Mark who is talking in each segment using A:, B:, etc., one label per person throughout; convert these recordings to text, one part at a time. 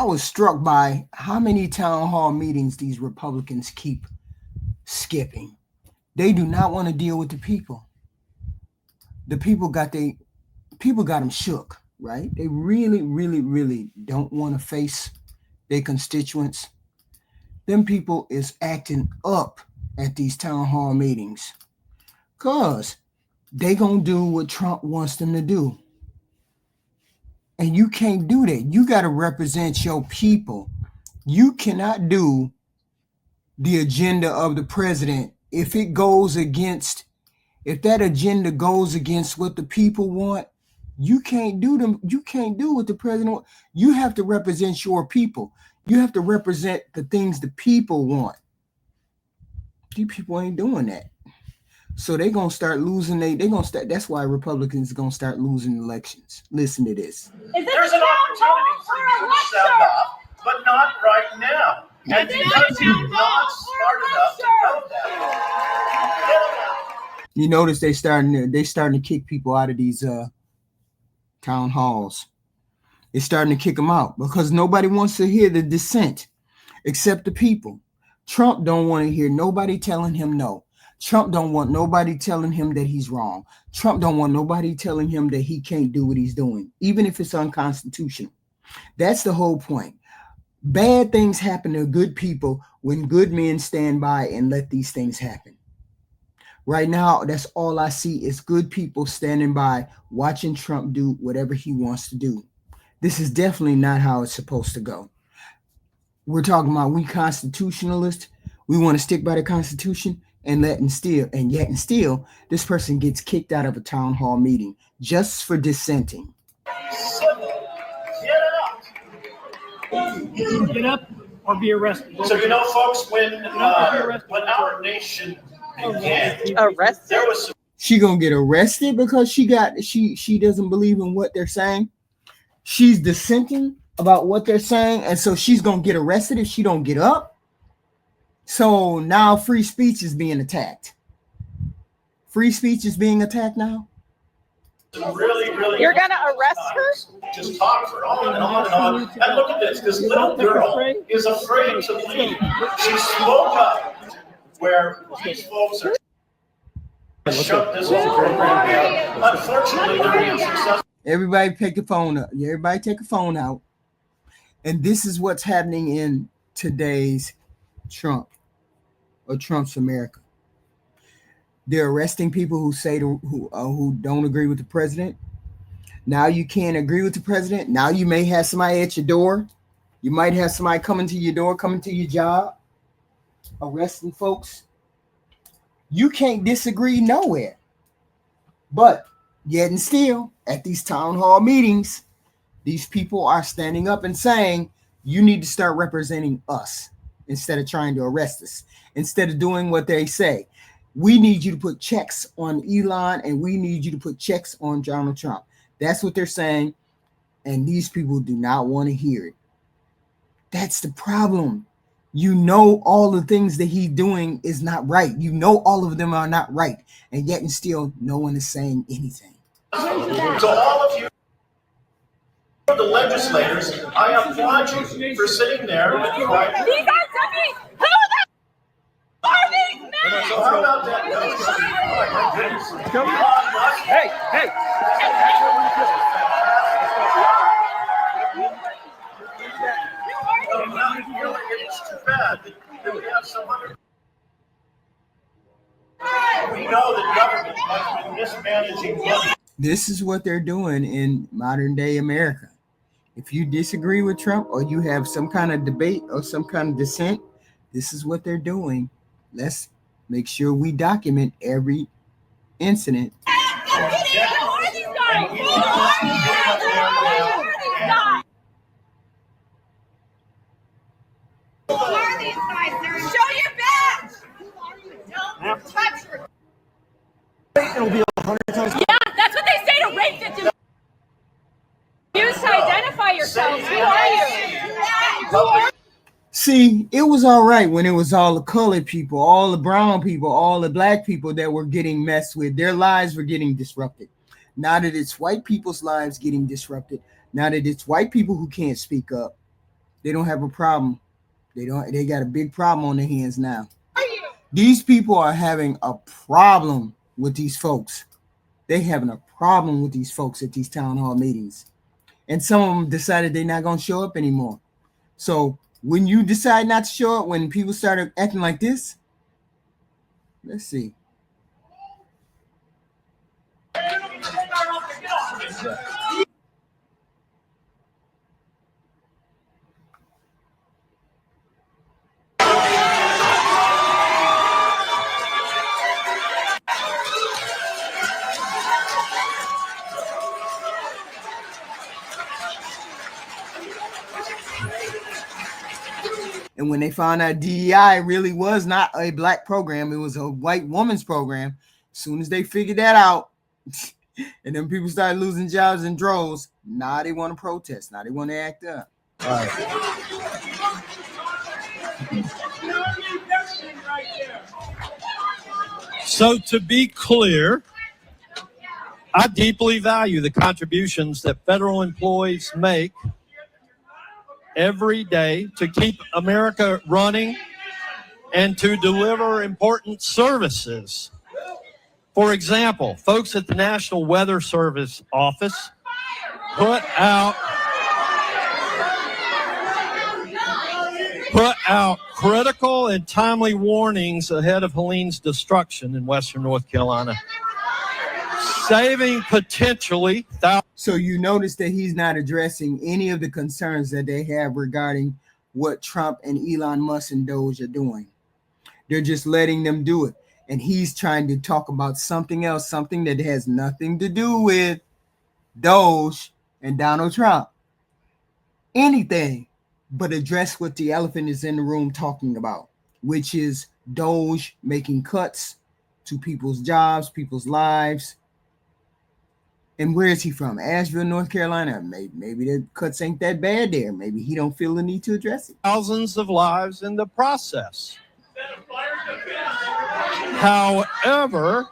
A: was struck by how many town hall meetings these Republicans keep skipping. They do not want to deal with the people. The people got them shook, right? They really, really, really don't want to face their constituents. Them people is acting up at these town hall meetings because they gonna do what Trump wants them to do. And you can't do that. You got to represent your people. You cannot do the agenda of the president if that agenda goes against what the people want. You can't do what the president wants. You have to represent your people. You have to represent the things the people want. These people ain't doing that. So they're gonna start losing. That's why Republicans are gonna start losing elections. Listen to this.
B: There's an opportunity for you to sound off, but not right now. And because you're not smart enough to know that.
A: You notice they starting to kick people out of these town halls. They're starting to kick them out because nobody wants to hear the dissent except the people. Trump don't want to hear nobody telling him no. Trump don't want nobody telling him that he's wrong. Trump don't want nobody telling him that he can't do what he's doing, even if it's unconstitutional. That's the whole point. Bad things happen to good people when good men stand by and let these things happen. Right now, that's all I see is good people standing by watching Trump do whatever he wants to do. This is definitely not how it's supposed to go. We're talking about we constitutionalists. We want to stick by the Constitution. And yet and still, this person gets kicked out of a town hall meeting just for dissenting.
C: Get up or be arrested.
B: So folks, when our nation began,
D: arrested.
B: There was
A: she gonna get arrested because she doesn't believe in what they're saying. She's dissenting about what they're saying, and so she's gonna get arrested if she don't get up. So now free speech is being attacked. Free speech is being attacked now.
B: Really,
D: You're gonna arrest her?
B: Just talk for on and on and on. And look at this. This little girl is afraid to leave. She spoke up where these folks are shut this whole program down. Unfortunately, they're being successful.
A: Everybody take a phone up. Everybody take a phone out. And this is what's happening in today's Trump. Or Trump's America. They're arresting people who who don't agree with the president. Now you can't agree with the president. Now you may have somebody at your door. You might have somebody coming to your door, coming to your job, arresting folks. You can't disagree nowhere. But yet and still, at these town hall meetings, these people are standing up and saying, you need to start representing us instead of trying to arrest us. Instead of doing what they say, we need you to put checks on Elon and we need you to put checks on Donald Trump. That's what they're saying. And these people do not want to hear it. That's the problem. You know, all the things that he's doing is not right. You know, all of them are not right. And yet and still, no one is saying anything.
B: To all of you, the legislators, I applaud you for sitting there and quiet.
D: These are dummies! Who the are these men?
B: So how about that?
C: Hey!
B: It's too bad that we have some other. We know that government has been mismanaging money.
A: This is what they're doing in modern day America. If you disagree with Trump or you have some kind of debate or some kind of dissent, this is what they're doing. Let's make sure we document every incident.
D: Show your badge! Don't touch her!
C: It'll be 100 times.
D: Yeah, that's what they say to rape victims. Use to identify yourselves. Who are you?
A: See, it was all right when it was all the colored people, all the brown people, all the black people that were getting messed with. Their lives were getting disrupted. Now that it's white people's lives getting disrupted, now that it's white people who can't speak up, They don't have a problem. They got a big problem on their hands now. These people are having a problem with these folks. They having a problem with these folks at these town hall meetings. And some of them decided they're not going to show up anymore. So when you decide not to show up, when people started acting like this, let's see. And when they found out DEI really was not a black program, it was a white woman's program. As soon as they figured that out, and then people started losing jobs in droves, now they want to protest. Now they want to act up. All right.
E: So to be clear, I deeply value the contributions that federal employees make every day to keep America running and to deliver important services. For example, folks at the National Weather Service office put out critical and timely warnings ahead of Helene's destruction in western North Carolina, saving potentially thousands.
A: So you notice that he's not addressing any of the concerns that they have regarding what Trump and Elon Musk and Doge are doing. They're just letting them do it. And he's trying to talk about something else, something that has nothing to do with Doge and Donald Trump. Anything but address what the elephant is in the room talking about, which is Doge making cuts to people's jobs, people's lives. And where is he from? Asheville, North Carolina. Maybe the cuts ain't that bad there. Maybe he don't feel the need to address it.
E: Thousands of lives in the process. However,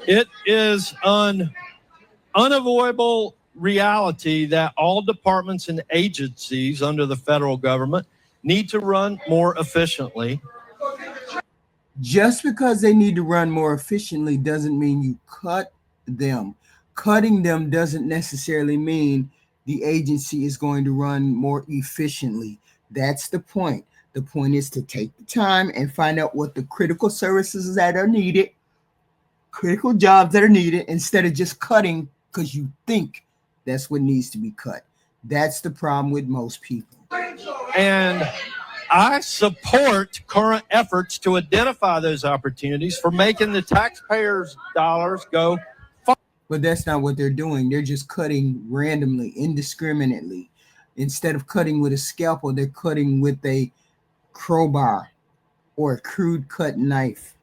E: it is an unavoidable reality that all departments and agencies under the federal government need to run more efficiently.
A: Just because they need to run more efficiently doesn't mean you cut them. Cutting them doesn't necessarily mean the agency is going to run more efficiently. That's the point. The point is to take the time and find out what the critical services that are needed, critical jobs that are needed, instead of just cutting because you think that's what needs to be cut. That's the problem with most people.
E: And I support current efforts to identify those opportunities for making the taxpayers' dollars go far.
A: But that's not what they're doing. They're just cutting randomly, indiscriminately. Instead of cutting with a scalpel, they're cutting with a crowbar or a crude cut knife.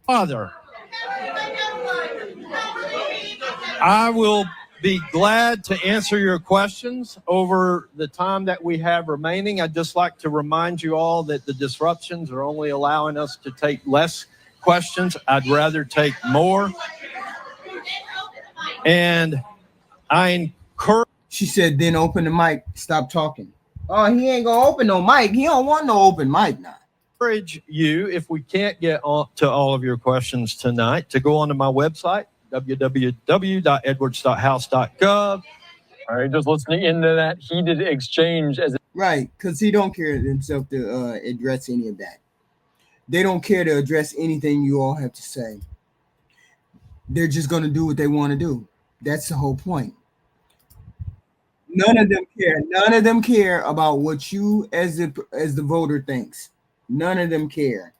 E: Father, I will be glad to answer your questions over the time that we have remaining. I'd just like to remind you all that the disruptions are only allowing us to take less questions. I'd rather take more. And I encourage.
A: She said, then open the mic. Stop talking. Oh, he ain't going to open no mic. He don't want no open mic now.
E: Encourage you, if we can't get to all of your questions tonight, to go onto my website, www.edwards.house.gov.
F: All right, just listening into that heated exchange as
A: right, because he don't care himself to address any of that. They don't care to address anything you all have to say. They're just going to do what they want to do. That's the whole point. None of them care. None of them care about what you as the voter thinks. None of them care.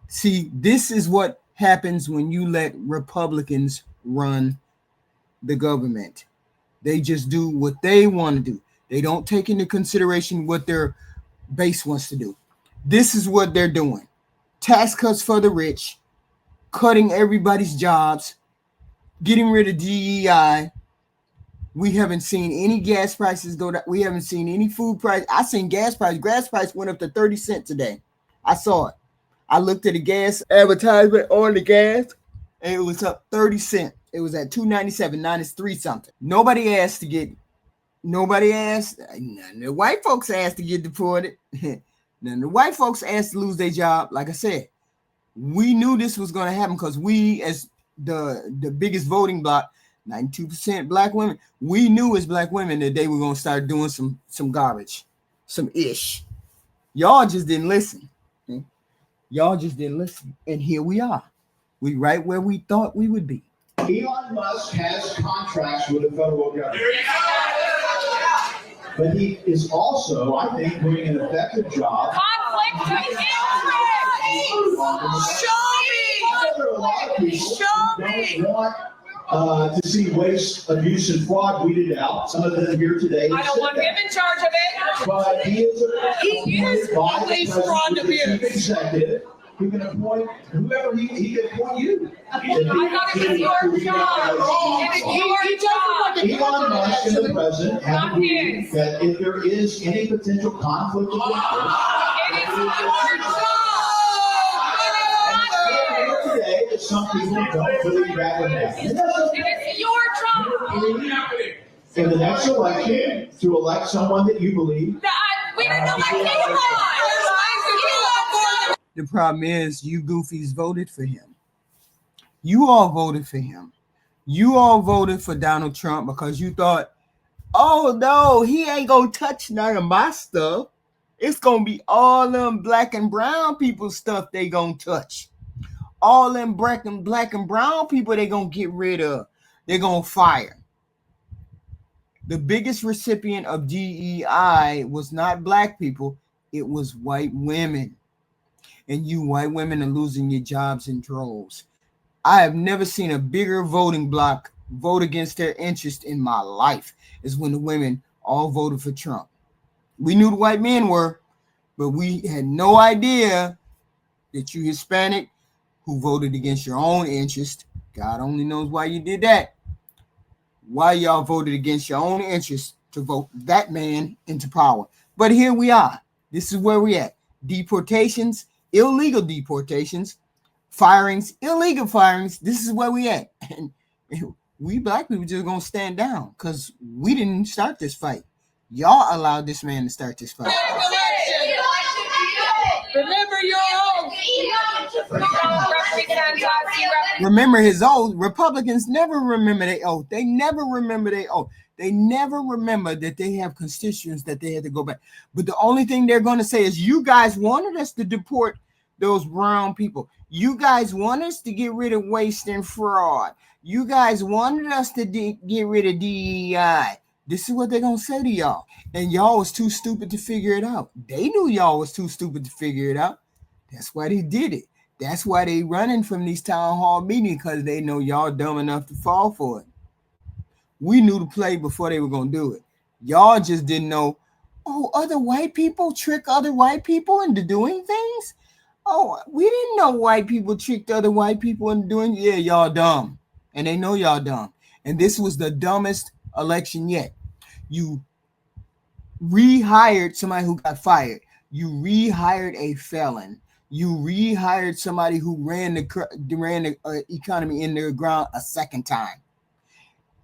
A: See, this is what happens when you let Republicans run the government. They just do what they want to do. They don't take into consideration what their base wants to do. This is what they're doing. Tax cuts for the rich, cutting everybody's jobs, getting rid of DEI. We haven't seen any gas prices go down. We haven't seen any food price. I seen gas price. Gas price went up to 30 cents today. I saw it. I looked at the gas advertisement on the gas, and it was up 30 cents. It was at $2.97. Now it's $3 something. Nobody asked to get Nobody asked. None of the white folks asked to get deported. None of the white folks asked to lose their job. Like I said, we knew this was going to happen because we, as the biggest voting bloc, 92% black women, we knew as black women that they were going to start doing some garbage, some ish. Y'all just didn't listen. Y'all just didn't listen. And here we are. We right where we thought we would be.
G: Elon Musk has contracts with the federal government. But he is also, I think, doing an effective job.
D: Conflict of interest.
G: Show me. Don't want to see waste, abuse, and fraud weeded out. Some of them here today.
D: I don't want him in charge of it.
G: But he is
D: always fraud abuse.
G: Executive. He can appoint whoever he can appoint you.
D: I thought it was your job. It is your job.
G: Elon Musk and the president have agreed that if there is any potential conflict of interest,
D: It is your job.
G: today that some people don't believe that would happen.
D: It is your job.
G: In the next election, to elect someone that you believe.
D: We didn't elect anyone.
A: The problem is you goofies voted for him. You all voted for him. You all voted for Donald Trump because you thought, oh no, he ain't gonna touch none of my stuff. It's gonna be all them black and brown people stuff they gonna touch. All them black and brown people they gonna get rid of. They're gonna fire. The biggest recipient of DEI was not black people, it was white women. And you white women are losing your jobs in droves. I have never seen a bigger voting bloc vote against their interest in my life is when the women all voted for Trump. We knew the white men were, but we had no idea that you Hispanic who voted against your own interest. God only knows why you did that. Why y'all voted against your own interest to vote that man into power. But here we are. This is where we at. Deportations, illegal deportations, firings, illegal firings. This is where we at. And we black people just gonna stand down because we didn't start this fight. Y'all allowed this man to start this fight.
D: Remember your oath.
A: Remember his oath. Republicans never remember their oath. They never remember their oath. They never remember that they have constituents that they had to go back. But the only thing they're going to say is, you guys wanted us to deport those brown people. You guys want us to get rid of waste and fraud. You guys wanted us to get rid of DEI. This is what they're going to say to y'all. And y'all was too stupid to figure it out. They knew y'all was too stupid to figure it out. That's why they did it. That's why they running from these town hall meetings, because they know y'all dumb enough to fall for it. We knew the play before they were going to do it. Y'all just didn't know, oh, other white people trick other white people into doing things? Oh, we didn't know white people tricked other white people into doing. Yeah, y'all dumb. And they know y'all dumb. And this was the dumbest election yet. You rehired somebody who got fired. You rehired a felon. You rehired somebody who ran the economy in the ground a second time.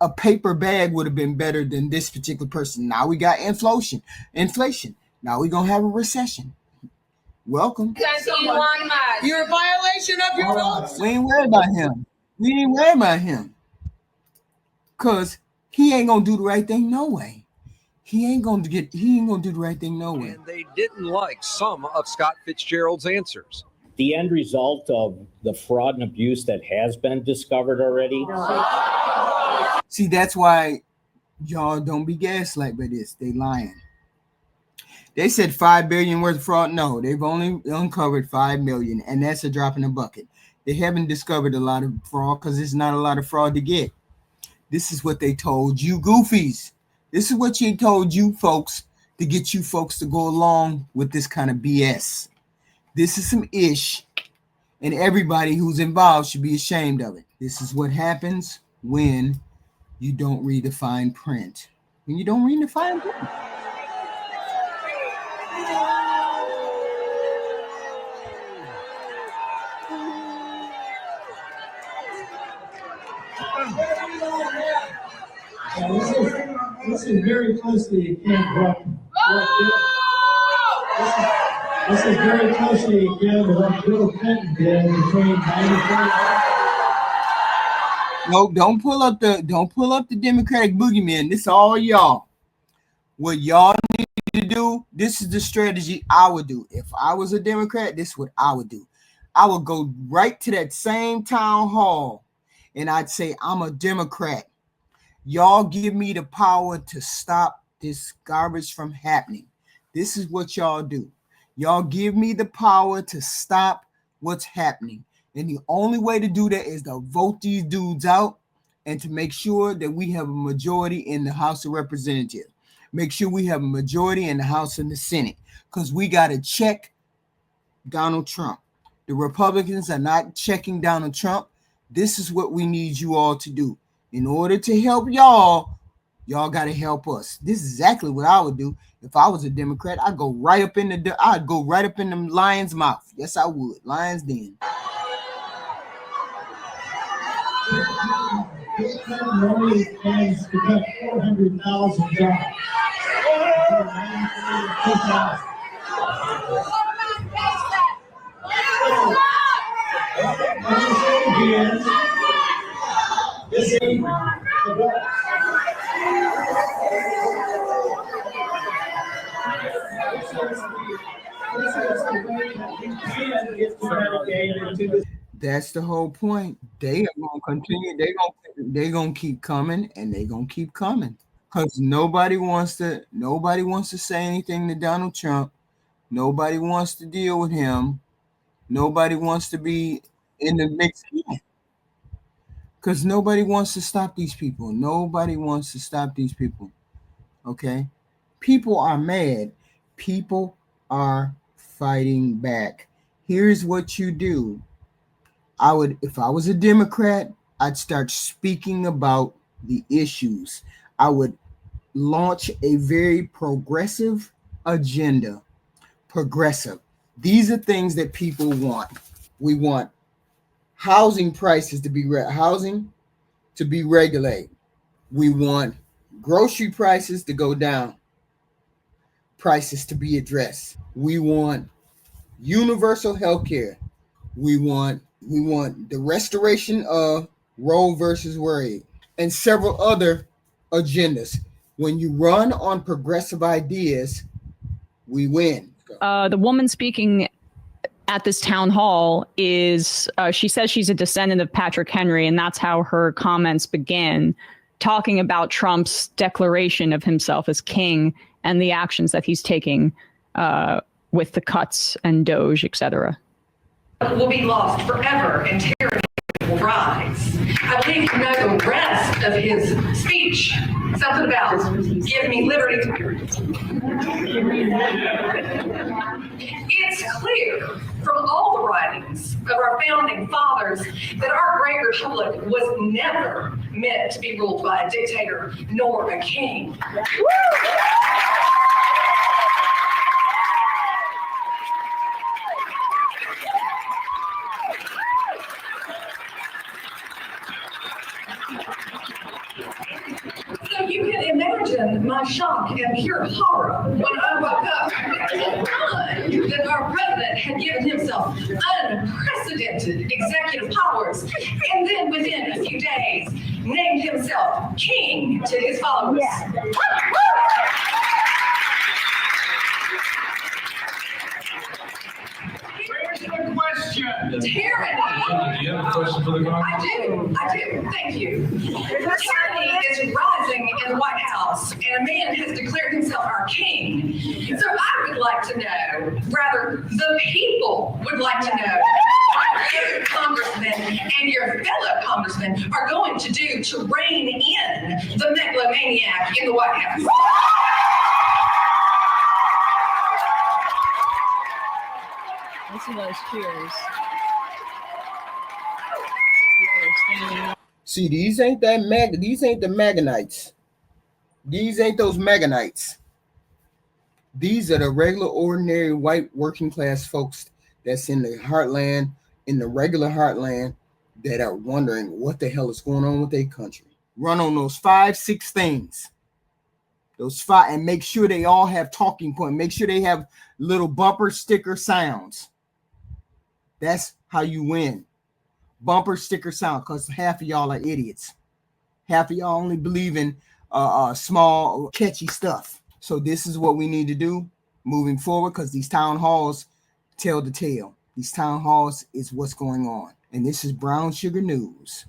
A: A paper bag would have been better than this particular person. Now we got inflation. Now we're going to have a recession. Welcome.
D: You're a violation of your oath.
A: We ain't worried about him. We ain't worried about him. Because he ain't going to do the right thing no way. He ain't going to do the right thing no way.
H: And they didn't like some of Scott Fitzgerald's answers.
I: The end result of the fraud and abuse that has been discovered already.
A: See, that's why y'all don't be gaslight by this. They lying. They said $5 billion worth of fraud. No, they've only uncovered $5 million, and that's a drop in the bucket. They haven't discovered a lot of fraud because there's not a lot of fraud to get. This is what they told you goofies. This is what they told you folks to get you folks to go along with this kind of BS. This is some ish, and everybody who's involved should be ashamed of it. This is what happens when you don't read the fine print. When you don't read the fine print.
G: Listen very closely again This is very closely again to what Bill Clinton did between 94.
A: No, don't pull up the Democratic boogeyman. This is all y'all. What y'all need to do, this is the strategy I would do. If I was a Democrat, this is what I would do. I would go right to that same town hall and I'd say, I'm a Democrat. Y'all give me the power to stop this garbage from happening. This is what y'all do. Y'all give me the power to stop what's happening. And the only way to do that is to vote these dudes out and to make sure that we have a majority in the House of Representatives. Make sure we have a majority in the House and the Senate, because we got to check Donald Trump. The Republicans are not checking Donald Trump. This is what we need you all to do. In order to help y'all got to help us. This is exactly what I would do. If I was a Democrat, I'd go right up in the lion's mouth. Yes, I would. Lion's den.
G: This Clinton only plans to cut 400,000 jobs.
A: That's the whole point. They are gonna continue. They're gonna keep coming, and they're gonna keep coming. Because nobody wants to say anything to Donald Trump. Nobody wants to deal with him. Nobody wants to be in the mix. Because nobody wants to stop these people. Nobody wants to stop these people. Okay? People are mad. People are fighting back. Here's what you do. If I was a Democrat, I'd start speaking about the issues. I would launch a very progressive agenda. Progressive. These are things that people want. We want housing prices to be regulated. We want grocery prices to go down. Prices to be addressed. We want universal health care. We want the restoration of Roe versus Wade and several other agendas. When you run on progressive ideas, we win.
J: The woman speaking at this town hall is, she says she's a descendant of Patrick Henry, and that's how her comments began, talking about Trump's declaration of himself as king and the actions that he's taking with the cuts and Doge, etc.
K: Will be lost forever and tyranny will rise. I believe you know the rest of his speech. Something about give me liberty. It's clear from all the writings of our founding fathers that our great republic was never meant to be ruled by a dictator nor a king. So you can imagine my shock and pure horror when I woke up and find that our president had given himself unprecedented executive powers, and then within a few days named himself king to his followers. Yeah. Question. Tyranny.
L: Do you have a question for the Congress?
K: I do. Thank you. Tyranny is rising in the White House, and a man has declared himself our king. So I would like to know, rather, the people would like to know, what you, congressmen, and your fellow congressmen are going to do to rein in the megalomaniac in the White House.
J: Listen to those cheers.
A: See, these ain't the Maganites. These ain't those Maganites. These are the regular, ordinary, white, working class folks that's in the heartland, in the regular heartland, that are wondering what the hell is going on with their country. Run on those 5-6 things. Those five, and make sure they all have talking point. Make sure they have little bumper sticker sounds. That's how you win. Bumper sticker sound, because half of y'all are idiots. Half of y'all only believe in small, catchy stuff. So this is what we need to do moving forward, because these town halls tell the tale. These town halls is what's going on. And this is Brown Sugar News.